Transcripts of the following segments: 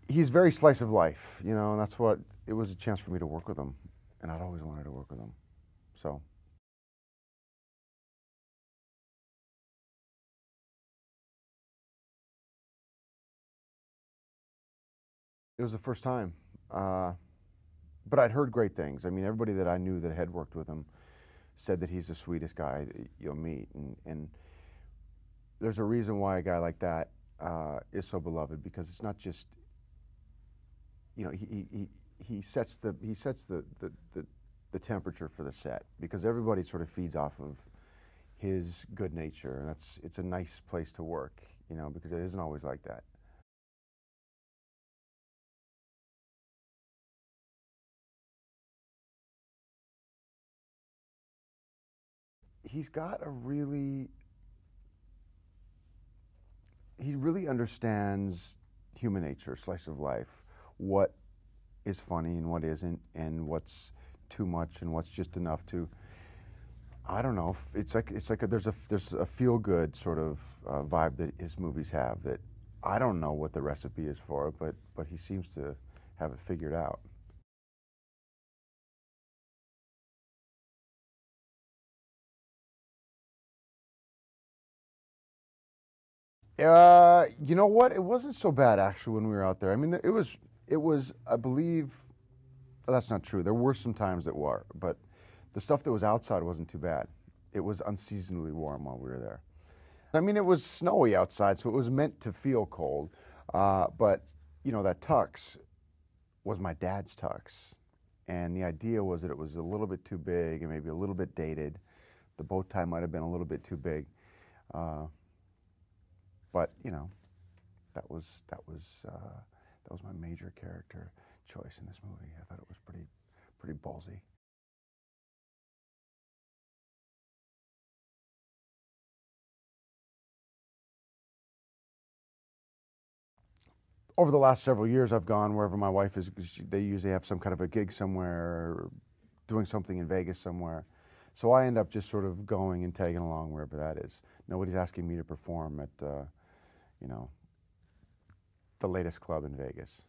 he's very slice of life, you know, and that's what, it was a chance for me to work with him, and I'd always wanted to work with him, so. It was the first time, but I'd heard great things. I mean, everybody that I knew that had worked with him said that he's the sweetest guy that you'll meet, and there's a reason why a guy like that is so beloved, because it's not just, you know, he sets the temperature for the set, because everybody sort of feeds off of his good nature, and it's a nice place to work, you know, because it isn't always like that. He's got a really, he really understands human nature, slice of life, what is funny and what isn't, and what's too much and what's just enough to, I don't know, it's like there's a feel-good sort of vibe that his movies have that I don't know what the recipe is for, but he seems to have it figured out. You know what? It wasn't so bad actually when we were out there. I mean, it was, I believe, well, that's not true. There were some times that were, but the stuff that was outside wasn't too bad. It was unseasonably warm while we were there. I mean, it was snowy outside, so it was meant to feel cold. But, you know, that tux was my dad's tux. And the idea was that it was a little bit too big and maybe a little bit dated. The bow tie might have been a little bit too big. But, you know, that was my major character choice in this movie. I thought it was pretty ballsy. Over the last several years, I've gone wherever my wife is. They usually have some kind of a gig somewhere, or doing something in Vegas somewhere. So I end up just sort of going and tagging along wherever that is. Nobody's asking me to perform at, you know, the latest club in Vegas.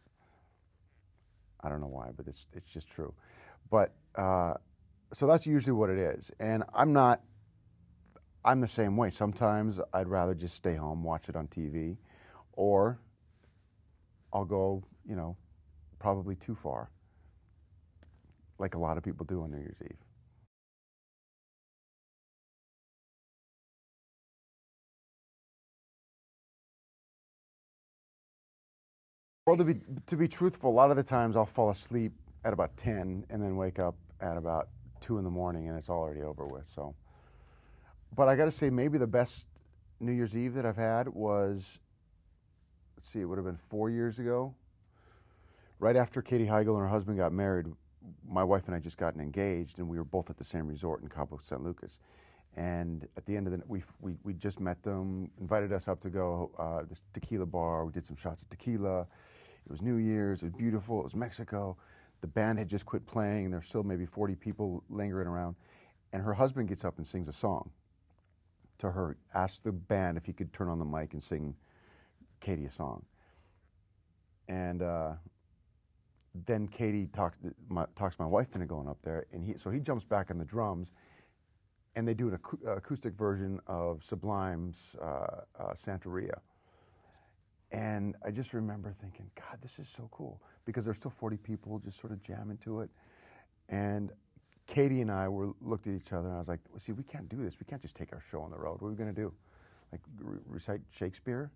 I don't know why, but it's just true. But so that's usually what it is. And I'm the same way. Sometimes I'd rather just stay home, watch it on TV, or I'll go, you know, probably too far, like a lot of people do on New Year's Eve. Well, to be truthful, a lot of the times I'll fall asleep at about 10 and then wake up at about 2 in the morning and it's already over with. So, but I got to say, maybe the best New Year's Eve that I've had was, let's see, it would have been 4 years ago. Right after Katie Heigl and her husband got married, my wife and I just gotten engaged, and we were both at the same resort in Cabo San Lucas. And at the end of the night, we just met them, invited us up to go this tequila bar. We did some shots of tequila. It was New Year's. It was beautiful. It was Mexico. The band had just quit playing, and there's still maybe 40 people lingering around. And her husband gets up and sings a song to her, asked the band if he could turn on the mic and sing Katie a song. And then Katie talks my wife into going up there, and so he jumps back on the drums, and they do an acoustic version of Sublime's Santeria. And I just remember thinking, God, this is so cool, because there's still 40 people just sort of jamming to it. And Katie and I looked at each other, and I was like, well, see, we can't do this. We can't just take our show on the road. What are we going to do? Like recite Shakespeare?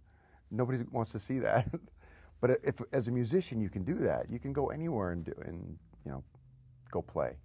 Nobody wants to see that. But if, as a musician, you can do that. You can go anywhere and you know, go play.